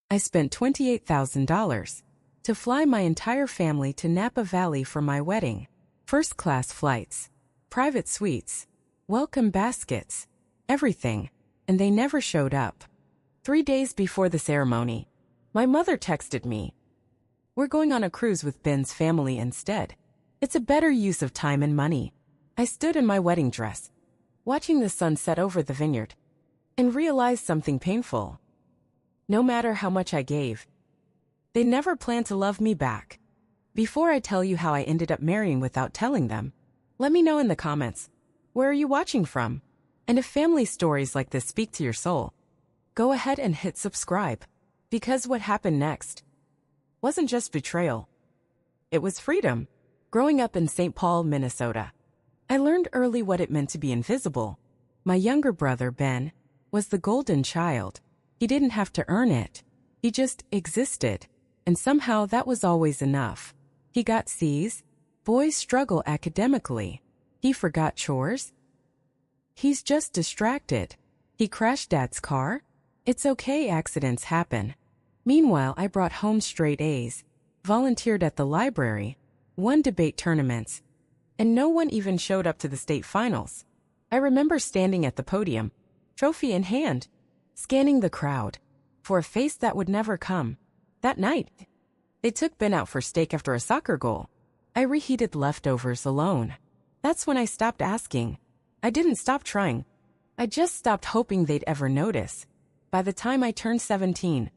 I spent $28,000 to fly my entire family to Napa Valley for my wedding. First-class flights, private suites, welcome baskets, everything, and they never showed up. 3 days before the ceremony, my mother texted me, "We're going on a cruise with Ben's family instead. It's a better use of time and money." I stood in my wedding dress, watching the sun set over the vineyard, and realized something painful. No matter how much I gave, they never planned to love me back. Before I tell you how I ended up marrying without telling them, let me know in the comments, where are you watching from? And if family stories like this speak to your soul, go ahead and hit subscribe. Because what happened next wasn't just betrayal. It was freedom. Growing up in St. Paul, Minnesota, I learned early what it meant to be invisible. My younger brother, Ben, was the golden child. He didn't have to earn it. He just existed. And somehow that was always enough. He got C's. Boys struggle academically. He forgot chores. He's just distracted. He crashed Dad's car. It's okay, accidents happen. Meanwhile, I brought home straight A's, volunteered at the library, won debate tournaments, and no one even showed up to the state finals. I remember standing at the podium, trophy in hand, scanning the crowd for a face that would never come. That night, they took Ben out for steak after a soccer goal. I reheated leftovers alone. That's when I stopped asking. I didn't stop trying. I just stopped hoping they'd ever notice. By the time I turned 17,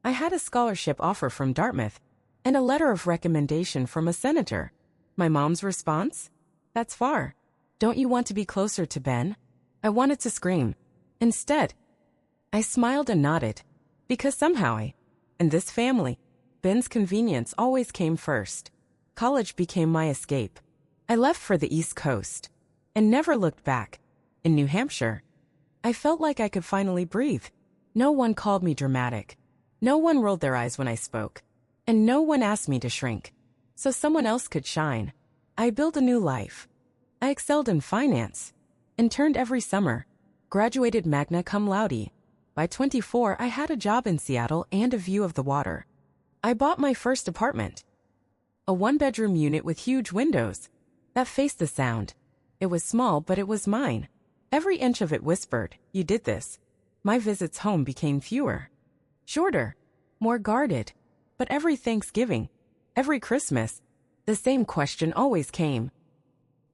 I had a scholarship offer from Dartmouth and a letter of recommendation from a senator. My mom's response? "That's far. Don't you want to be closer to Ben?" I wanted to scream. Instead, I smiled and nodded, because somehow in this family, Ben's convenience always came first. College became my escape. I left for the East Coast and never looked back. In New Hampshire, I felt like I could finally breathe. No one called me dramatic. No one rolled their eyes when I spoke. And no one asked me to shrink, so someone else could shine. I built a new life. I excelled in finance, interned every summer, graduated magna cum laude. By 24, I had a job in Seattle and a view of the water. I bought my first apartment, a one-bedroom unit with huge windows that faced the sound. It was small, but it was mine. Every inch of it whispered, "You did this." My visits home became fewer, shorter, more guarded. But every Thanksgiving, every Christmas, the same question always came.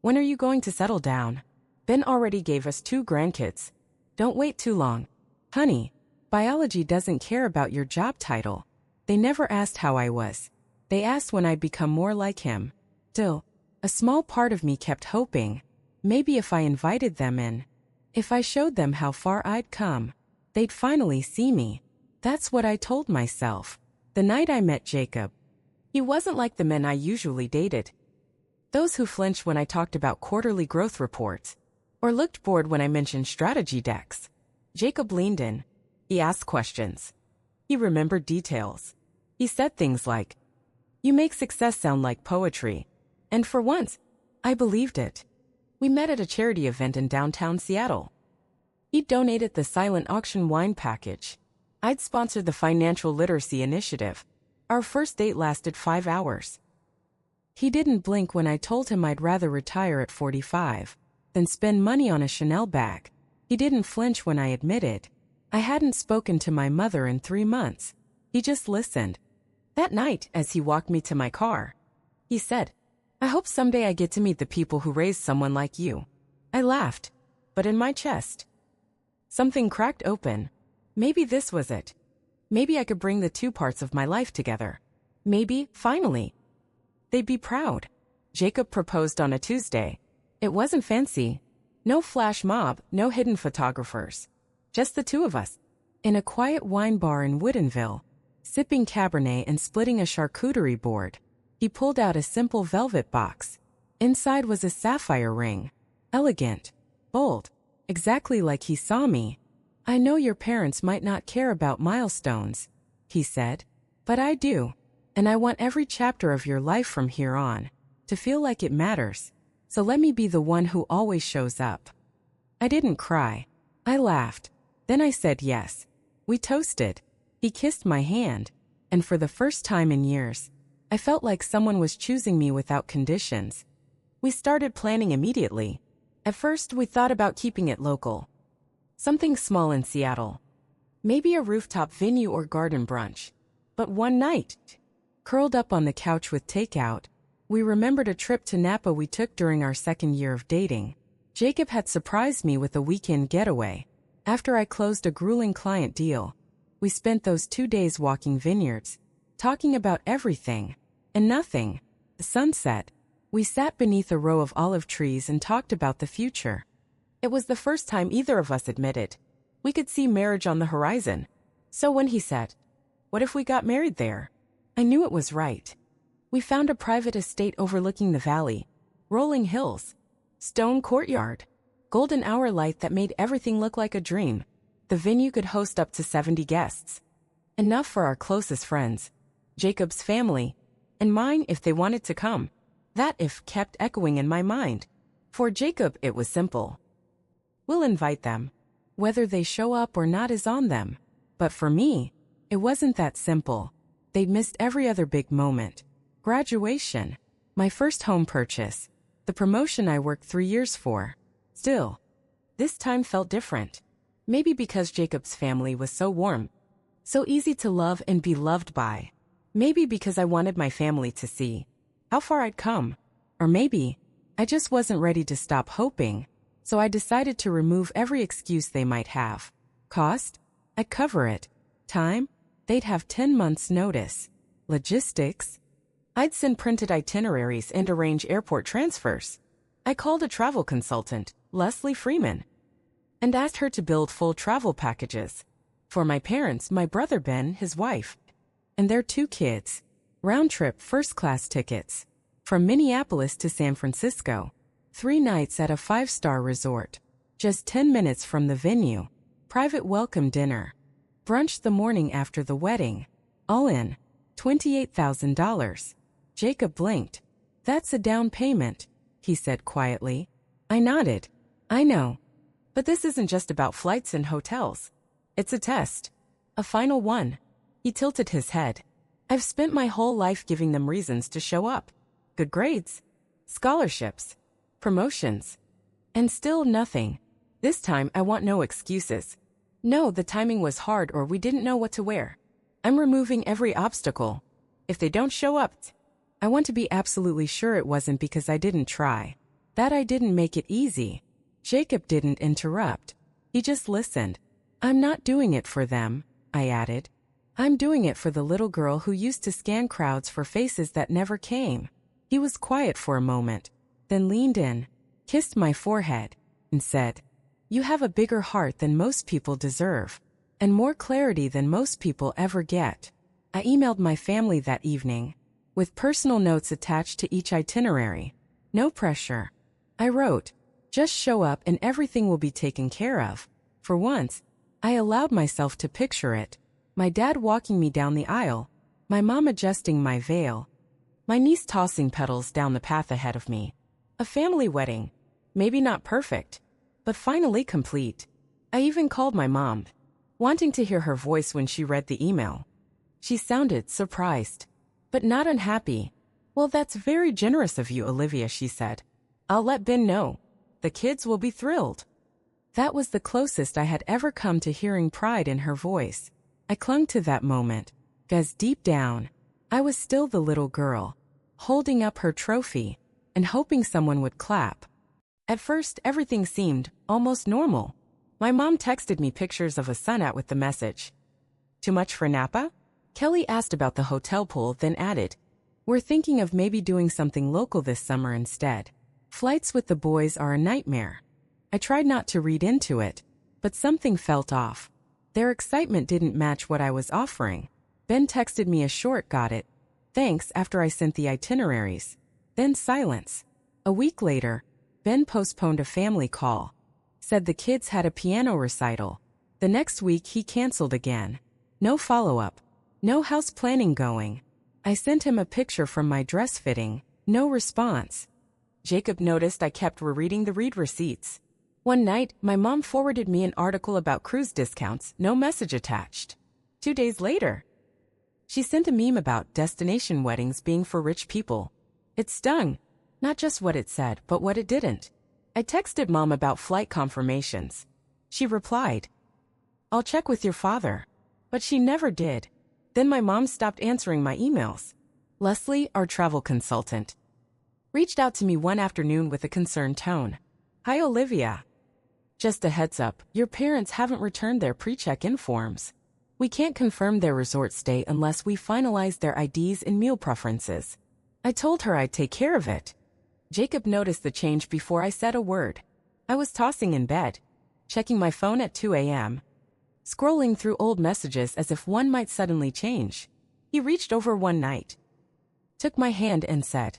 "When are you going to settle down?" Ben already gave us 2 grandkids. Don't wait too long. Honey, biology doesn't care about your job title. They never asked how I was. They asked when I'd become more like him. Still, a small part of me kept hoping. Maybe if I invited them in, if I showed them how far I'd come, they'd finally see me. That's what I told myself. The night I met Jacob, he wasn't like the men I usually dated. Those who flinched when I talked about quarterly growth reports, or looked bored when I mentioned strategy decks. Jacob leaned in. He asked questions. He remembered details. He said things like, "You make success sound like poetry." And for once, I believed it. We met at a charity event in downtown Seattle. He donated the silent auction wine package. I'd sponsored the financial literacy initiative. Our first date lasted 5 hours. He didn't blink when I told him I'd rather retire at 45 than spend money on a Chanel bag. He didn't flinch when I admitted I hadn't spoken to my mother in 3 months. He just listened. That night, as he walked me to my car, he said, "I hope someday I get to meet the people who raised someone like you." I laughed, but in my chest, something cracked open. Maybe this was it. Maybe I could bring the 2 parts of my life together. Maybe, finally, they'd be proud. Jacob proposed on a Tuesday. It wasn't fancy. No flash mob, no hidden photographers. Just the 2 of us. In a quiet wine bar in Woodinville, sipping Cabernet and splitting a charcuterie board. He pulled out a simple velvet box. Inside was a sapphire ring. Elegant. Bold. Exactly like he saw me. "I know your parents might not care about milestones," he said, "but I do. And I want every chapter of your life from here on to feel like it matters. So let me be the one who always shows up." I didn't cry. I laughed. Then I said yes. We toasted. He kissed my hand, and for the first time in years, I felt like someone was choosing me without conditions. We started planning immediately. At first, we thought about keeping it local. Something small in Seattle. Maybe a rooftop venue or garden brunch. But one night, curled up on the couch with takeout, we remembered a trip to Napa we took during our second year of dating. Jacob had surprised me with a weekend getaway. After I closed a grueling client deal, we spent those 2 days walking vineyards, talking about everything and nothing. The sunset. We sat beneath a row of olive trees and talked about the future. It was the first time either of us admitted we could see marriage on the horizon. So when he said, "What if we got married there?" I knew it was right. We found a private estate overlooking the valley, rolling hills, stone courtyard, golden hour light that made everything look like a dream. The venue could host up to 70 guests. Enough for our closest friends, Jacob's family, and mine if they wanted to come. That if kept echoing in my mind. For Jacob, it was simple. We'll invite them. Whether they show up or not is on them. But for me, it wasn't that simple. They'd missed every other big moment. Graduation, my first home purchase, the promotion I worked 3 years for. Still, this time felt different. Maybe because Jacob's family was so warm, so easy to love and be loved by. Maybe because I wanted my family to see how far I'd come. Or maybe I just wasn't ready to stop hoping, so I decided to remove every excuse they might have. Cost? I'd cover it. Time? They'd have 10 months' notice. Logistics? I'd send printed itineraries and arrange airport transfers. I called a travel consultant, Leslie Freeman, and asked her to build full travel packages. For my parents, my brother Ben, his wife, and their 2 kids. Round-trip first-class tickets. From Minneapolis to San Francisco. 3 nights at a 5-star resort. Just 10 minutes from the venue. Private welcome dinner. Brunch the morning after the wedding. All in. $28,000. Jacob blinked. "That's a down payment," he said quietly. I nodded. "I know. But this isn't just about flights and hotels. It's a test. A final one." He tilted his head. "I've spent my whole life giving them reasons to show up. Good grades, scholarships, promotions. And still nothing. This time I want no excuses. No, the timing was hard or we didn't know what to wear. I'm removing every obstacle. If they don't show up, I want to be absolutely sure it wasn't because I didn't try. That I didn't make it easy." Jacob didn't interrupt. He just listened. "I'm not doing it for them," I added. "I'm doing it for the little girl who used to scan crowds for faces that never came." He was quiet for a moment, then leaned in, kissed my forehead, and said, "You have a bigger heart than most people deserve, and more clarity than most people ever get." I emailed my family that evening, with personal notes attached to each itinerary. No pressure. I wrote, "Just show up and everything will be taken care of." For once, I allowed myself to picture it. My dad walking me down the aisle, my mom adjusting my veil, my niece tossing petals down the path ahead of me. A family wedding. Maybe not perfect, but finally complete. I even called my mom, wanting to hear her voice when she read the email. She sounded surprised, but not unhappy. "Well, that's very generous of you, Olivia," she said. "I'll let Ben know. The kids will be thrilled." That was the closest I had ever come to hearing pride in her voice. I clung to that moment, because deep down, I was still the little girl, holding up her trophy, and hoping someone would clap. At first, everything seemed almost normal. My mom texted me pictures of a sun-out with the message, "Too much for Napa?" Kelly asked about the hotel pool, then added, "We're thinking of maybe doing something local this summer instead." Flights with the boys are a nightmare. I tried not to read into it, but something felt off. Their excitement didn't match what I was offering. Ben texted me a short "got it, thanks" after I sent the itineraries. Then silence. A week later, Ben postponed a family call. Said the kids had a piano recital. The next week he canceled again. No follow-up. No house planning going. I sent him a picture from my dress fitting. No response. Jacob noticed I kept rereading the read receipts. One night, my mom forwarded me an article about cruise discounts, no message attached. 2 days later, she sent a meme about destination weddings being for rich people. It stung. Not just what it said, but what it didn't. I texted Mom about flight confirmations. She replied, "I'll check with your father." But she never did. Then my mom stopped answering my emails. Leslie, our travel consultant, reached out to me one afternoon with a concerned tone. "Hi, Olivia. Just a heads up, your parents haven't returned their pre-check-in forms. We can't confirm their resort stay unless we finalize their IDs and meal preferences." I told her I'd take care of it. Jacob noticed the change before I said a word. I was tossing in bed, checking my phone at 2 a.m., scrolling through old messages as if one might suddenly change. He reached over one night, took my hand and said,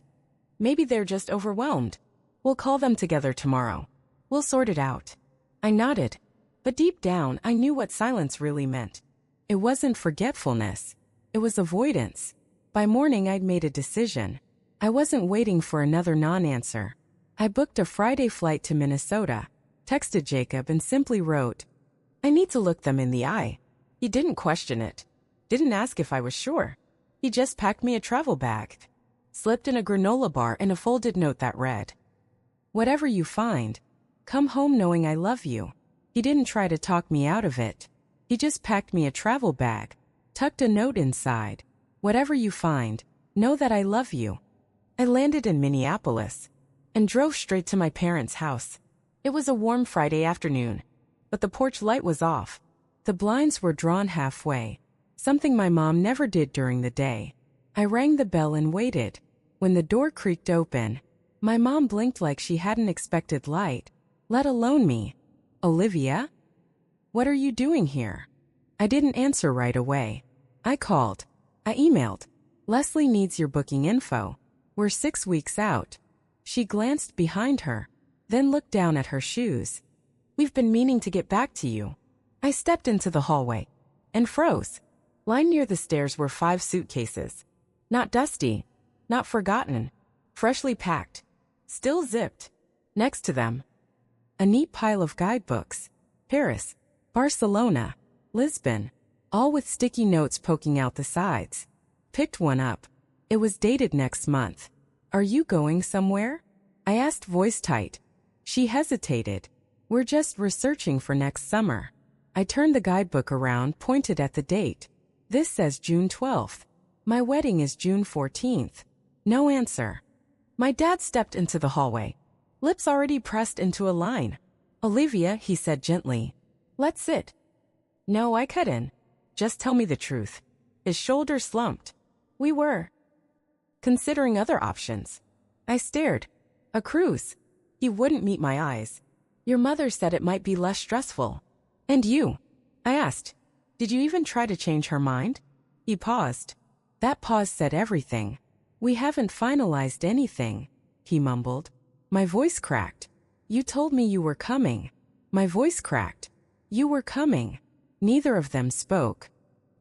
"Maybe they're just overwhelmed. We'll call them together tomorrow. We'll sort it out." I nodded, but deep down I knew what silence really meant. It wasn't forgetfulness. It was avoidance. By morning I'd made a decision. I wasn't waiting for another non-answer. I booked a Friday flight to Minnesota, texted Jacob and simply wrote, "I need to look them in the eye." He didn't question it. Didn't ask if I was sure. He just packed me a travel bag, slipped in a granola bar and a folded note that read, "Whatever you find, come home knowing I love you." He didn't try to talk me out of it. He just packed me a travel bag, tucked a note inside. "Whatever you find, know that I love you." I landed in Minneapolis and drove straight to my parents' house. It was a warm Friday afternoon, but the porch light was off. The blinds were drawn halfway, something my mom never did during the day. I rang the bell and waited. When the door creaked open, my mom blinked like she hadn't expected light, let alone me. "Olivia? What are you doing here?" I didn't answer right away. I called. I emailed. "Leslie needs your booking info. We're 6 weeks out." She glanced behind her, then looked down at her shoes. "We've been meaning to get back to you." I stepped into the hallway and froze. Lined near the stairs were 5 suitcases. Not dusty, not forgotten, freshly packed, still zipped. Next to them, a neat pile of guidebooks. Paris, Barcelona, Lisbon, all with sticky notes poking out the sides. Picked one up. It was dated next month. "Are you going somewhere?" I asked, voice tight. She hesitated. "We're just researching for next summer." I turned the guidebook around, pointed at the date. "This says June 12th. My wedding is June 14th. No answer. My dad stepped into the hallway, lips already pressed into a line. "Olivia," he said gently, "let's sit." "No," I cut in. "Just tell me the truth." His shoulders slumped. "We were considering other options." I stared. "A cruise." He wouldn't meet my eyes. "Your mother said it might be less stressful." "And you?" I asked. "Did you even try to change her mind?" He paused. That pause said everything. "We haven't finalized anything," he mumbled. My voice cracked. "You told me you were coming." My voice cracked. "You were coming." Neither of them spoke.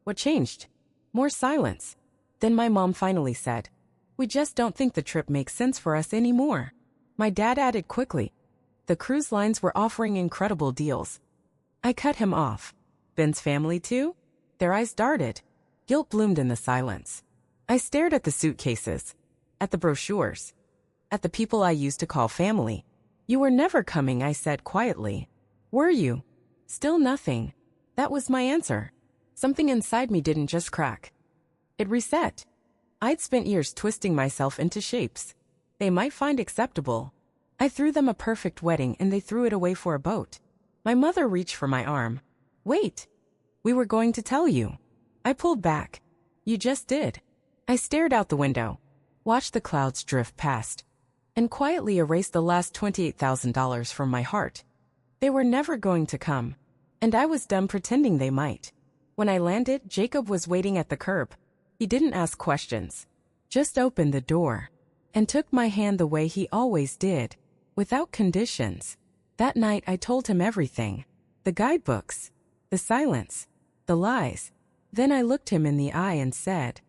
What changed? More silence. Then my mom finally said, "We just don't think the trip makes sense for us anymore." My dad added quickly, "The cruise lines were offering incredible deals." I cut him off. "Ben's family too?" Their eyes darted. Guilt bloomed in the silence. I stared at the suitcases, at the brochures, at the people I used to call family. "You were never coming," I said quietly. "Were you?" Still nothing. That was my answer. Something inside me didn't just crack. It reset. I'd spent years twisting myself into shapes they might find acceptable. I threw them a perfect wedding and they threw it away for a boat. My mother reached for my arm. "Wait. We were going to tell you." I pulled back. "You just did." I stared out the window, watched the clouds drift past, and quietly erased the last $28,000 from my heart. They were never going to come, and I was done pretending they might. When I landed, Jacob was waiting at the curb. He didn't ask questions, just opened the door, and took my hand the way he always did, without conditions. That night I told him everything. The guidebooks, the silence, the lies. Then I looked him in the eye and said,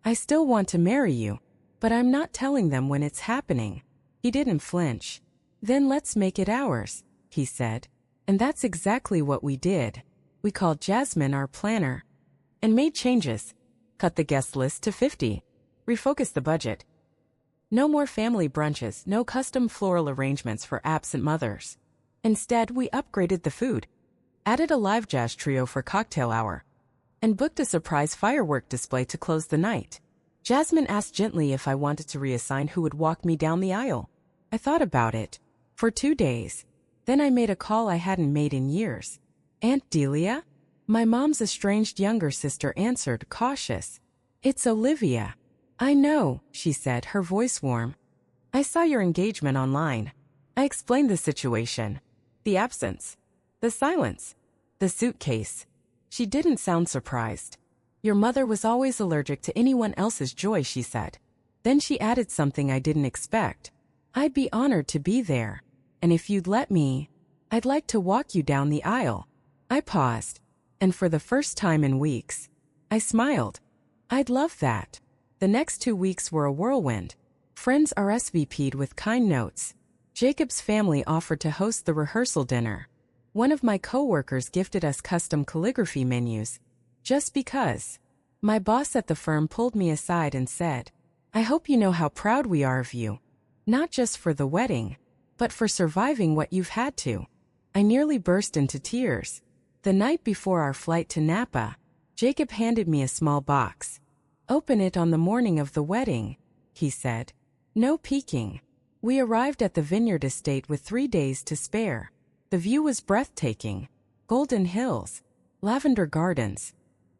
"I still want to marry you, but I'm not telling them when it's happening." He didn't flinch. "Then let's make it ours," he said. And that's exactly what we did. We called Jasmine our planner. and made changes. Cut the guest list to 50. Refocus the budget. No more family brunches, no custom floral arrangements for absent mothers. Instead, we upgraded the food, added a live jazz trio for cocktail hour, and booked a surprise firework display to close the night. Jasmine asked gently if I wanted to reassign who would walk me down the aisle. I thought about it for 2 days. Then I made a call I hadn't made in years. Aunt Delia? My mom's estranged younger sister answered, cautious. It's Olivia. I know, she said, her voice warm. I saw your engagement online. I explained the situation. The absence. The silence. The suitcase. She didn't sound surprised. Your mother was always allergic to anyone else's joy, she said. Then she added something I didn't expect. I'd be honored to be there. And if you'd let me, I'd like to walk you down the aisle. I paused. And for the first time in weeks, I smiled. I'd love that. The next 2 weeks were a whirlwind. Friends RSVP'd with kind notes. Jacob's family offered to host the rehearsal dinner. One of my co-workers gifted us custom calligraphy menus. Just because. My boss at the firm pulled me aside and said, I hope you know how proud we are of you. Not just for the wedding, but for surviving what you've had to. I nearly burst into tears. The night before our flight to Napa, Jacob handed me a small box. Open it on the morning of the wedding, he said. No peeking. We arrived at the Vineyard Estate with 3 days to spare. The view was breathtaking. Golden hills, lavender gardens,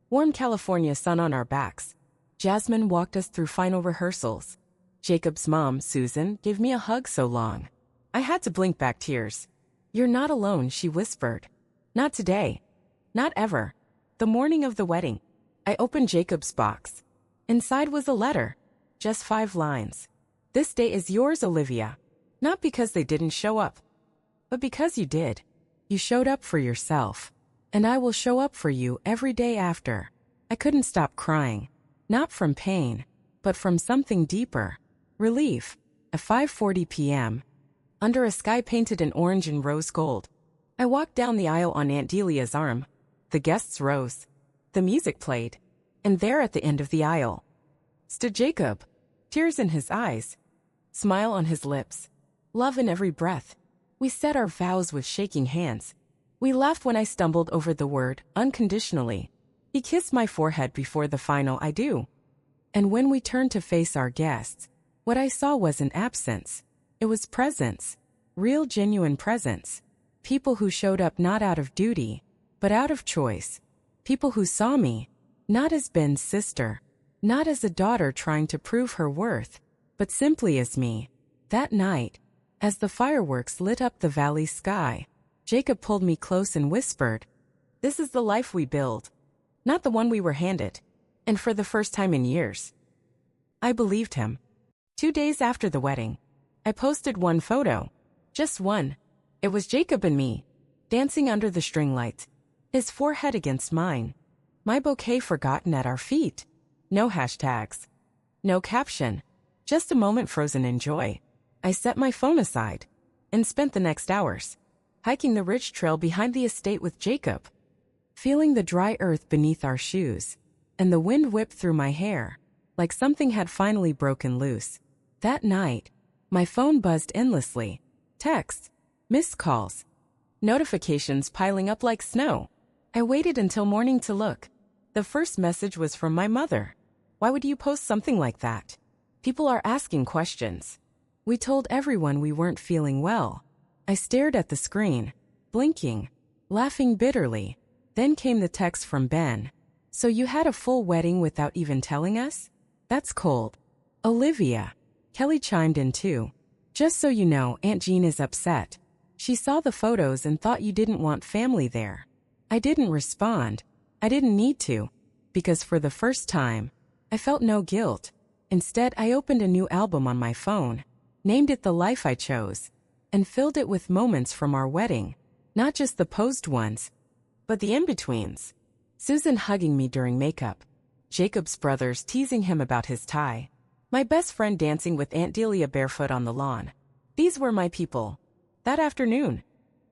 warm California sun on our backs. Jasmine walked us through final rehearsals. Jacob's mom, Susan, gave me a hug so long. I had to blink back tears. You're not alone, she whispered. Not today. Not ever. The morning of the wedding, I opened Jacob's box. Inside was a letter. Just 5 lines. This day is yours, Olivia. Not because they didn't show up, but because you did. You showed up for yourself. And I will show up for you every day after. I couldn't stop crying. Not from pain, but from something deeper. Relief. At 5:40 p.m., under a sky painted in orange and rose gold, I walked down the aisle on Aunt Delia's arm. The guests rose. The music played. And there at the end of the aisle stood Jacob, tears in his eyes, smile on his lips, love in every breath. We said our vows with shaking hands. We laughed when I stumbled over the word, unconditionally. He kissed my forehead before the final I do. And when we turned to face our guests, what I saw wasn't absence. It was presence. Real, genuine presence. People who showed up not out of duty, but out of choice. People who saw me, not as Ben's sister, not as a daughter trying to prove her worth, but simply as me. That night, as the fireworks lit up the valley sky, Jacob pulled me close and whispered, this is the life we build, not the one we were handed. And for the first time in years, I believed him. 2 days after the wedding, I posted one photo. Just one. It was Jacob and me, dancing under the string lights, his forehead against mine. My bouquet forgotten at our feet. No hashtags. No caption. Just a moment frozen in joy. I set my phone aside and spent the next hours hiking the ridge trail behind the estate with Jacob, feeling the dry earth beneath our shoes, and the wind whipped through my hair, like something had finally broken loose. That night, my phone buzzed endlessly. Texts, missed calls, notifications piling up like snow. I waited until morning to look. The first message was from my mother. Why would you post something like that? People are asking questions. We told everyone we weren't feeling well. I stared at the screen, blinking, laughing bitterly. Then came the text from Ben. So you had a full wedding without even telling us? That's cold. Olivia. Kelly chimed in too. Just so you know, Aunt Jean is upset. She saw the photos and thought you didn't want family there. I didn't respond. I didn't need to. Because for the first time, I felt no guilt. Instead, I opened a new album on my phone, named it The Life I Chose, and filled it with moments from our wedding. Not just the posed ones, but the in-betweens. Susan hugging me during makeup. Jacob's brothers teasing him about his tie. My best friend dancing with Aunt Delia barefoot on the lawn. These were my people. That afternoon,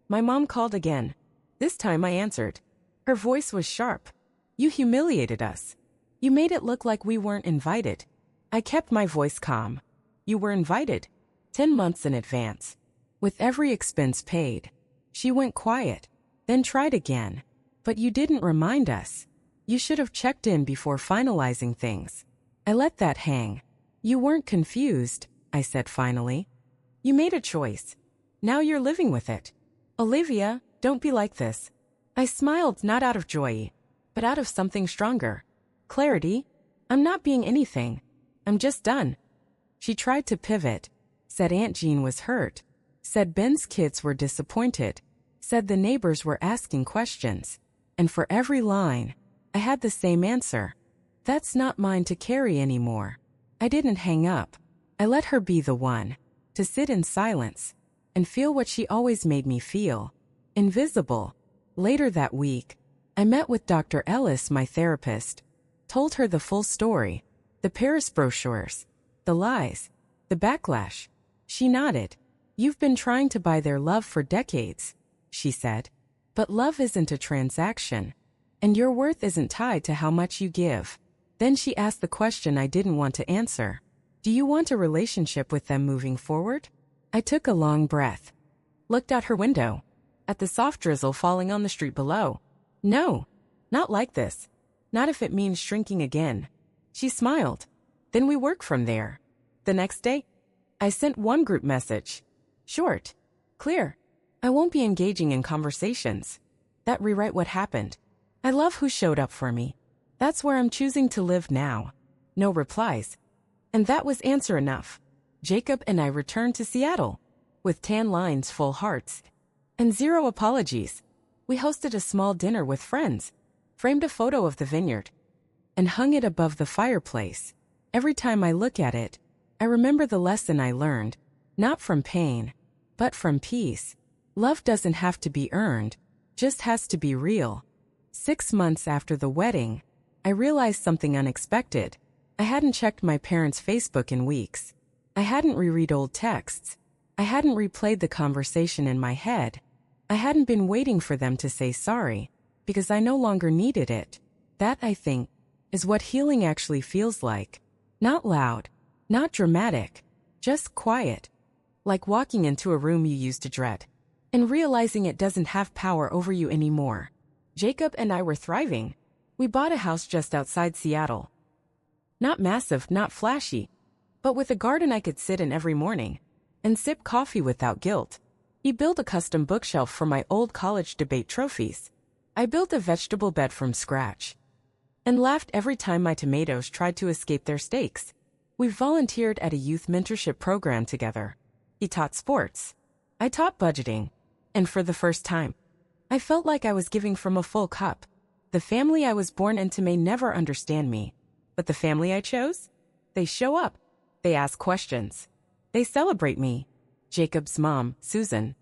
my mom called again. This time I answered. Her voice was sharp, You humiliated us. You made it look like we weren't invited. I kept my voice calm. You were invited. 10 months in advance. With every expense paid. She went quiet. Then tried again. But you didn't remind us. You should have checked in before finalizing things. I let that hang. You weren't confused, I said finally. You made a choice. Now you're living with it. Olivia, don't be like this. I smiled not out of joy, but out of something stronger. Clarity. I'm not being anything. I'm just done. She tried to pivot. Said Aunt Jean was hurt. Said Ben's kids were disappointed. Said the neighbors were asking questions. And for every line, I had the same answer. That's not mine to carry anymore. I didn't hang up. I let her be the one. To sit in silence. And feel what she always made me feel. Invisible. Later that week, I met with Dr. Ellis, my therapist. Told her the full story. The Paris brochures. The lies. The backlash. She nodded. You've been trying to buy their love for decades, she said. But love isn't a transaction. And your worth isn't tied to how much you give. Then she asked the question I didn't want to answer. Do you want a relationship with them moving forward? I took a long breath. Looked out her window. At the soft drizzle falling on the street below. No, not like this. Not if it means shrinking again. She smiled. Then we work from there. The next day, I sent one group message. Short. Clear. I won't be engaging in conversations that rewrite what happened. I love who showed up for me. That's where I'm choosing to live now. No replies. And that was answer enough. Jacob and I returned to Seattle. With tan lines, full hearts. And zero apologies. We hosted a small dinner with friends. Framed a photo of the vineyard. And hung it above the fireplace. Every time I look at it, I remember the lesson I learned. Not from pain, but from peace. Love doesn't have to be earned. Just has to be real. 6 months after the wedding, I realized something unexpected. I hadn't checked my parents' Facebook in weeks. I hadn't reread old texts. I hadn't replayed the conversation in my head. I hadn't been waiting for them to say sorry, because I no longer needed it. That, I think, is what healing actually feels like. Not loud, not dramatic, just quiet. Like walking into a room you used to dread, and realizing it doesn't have power over you anymore. Jacob and I were thriving. We bought a house just outside Seattle. Not massive, not flashy, but with a garden I could sit in every morning and sip coffee without guilt. He built a custom bookshelf for my old college debate trophies. I built a vegetable bed from scratch and laughed every time my tomatoes tried to escape their stakes. We volunteered at a youth mentorship program together. He taught sports. I taught budgeting. And for the first time, I felt like I was giving from a full cup. The family I was born into may never understand me, but the family I chose? They show up. They ask questions. They celebrate me. Jacob's mom, Susan,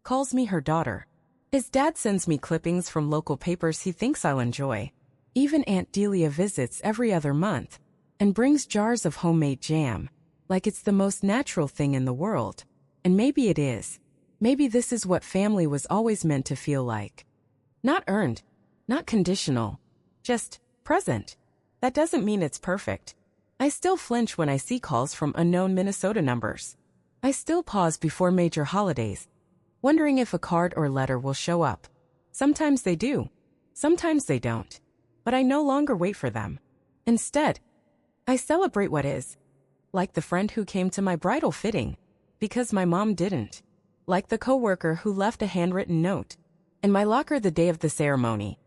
calls me her daughter. His dad sends me clippings from local papers he thinks I'll enjoy. Even Aunt Delia visits every other month and brings jars of homemade jam, like it's the most natural thing in the world. And maybe it is. Maybe this is what family was always meant to feel like. Not earned, not conditional, just present. That doesn't mean it's perfect. I still flinch when I see calls from unknown Minnesota numbers. I still pause before major holidays, wondering if a card or letter will show up. Sometimes they do. Sometimes they don't. But I no longer wait for them. Instead, I celebrate what is. Like the friend who came to my bridal fitting, because my mom didn't. Like the coworker who left a handwritten note in my locker the day of the ceremony.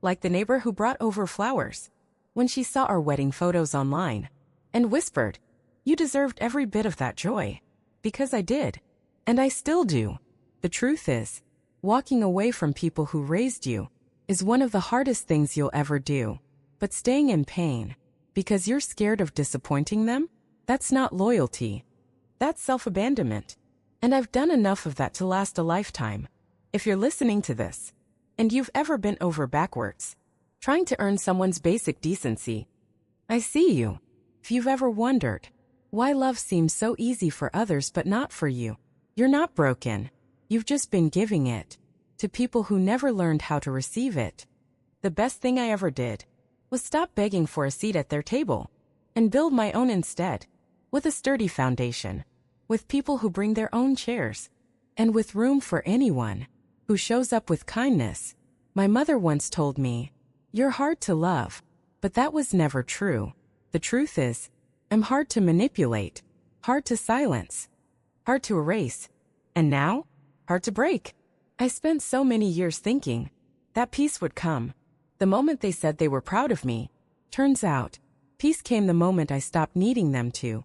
Like the neighbor who brought over flowers when she saw our wedding photos online and whispered, "You deserved every bit of that joy." Because I did. And I still do. The truth is, walking away from people who raised you is one of the hardest things you'll ever do. But staying in pain because you're scared of disappointing them, that's not loyalty. That's self-abandonment. And I've done enough of that to last a lifetime. If you're listening to this, and you've ever bent over backwards, trying to earn someone's basic decency, I see you. If you've ever wondered why love seems so easy for others but not for you, you're not broken. You've just been giving it to people who never learned how to receive it. The best thing I ever did was stop begging for a seat at their table and build my own instead, with a sturdy foundation, with people who bring their own chairs, and with room for anyone who shows up with kindness. My mother once told me, "You're hard to love," but that was never true. The truth is, I'm hard to manipulate, hard to silence, hard to erase, and now, hard to break. I spent so many years thinking that peace would come the moment they said they were proud of me. Turns out, peace came the moment I stopped needing them to.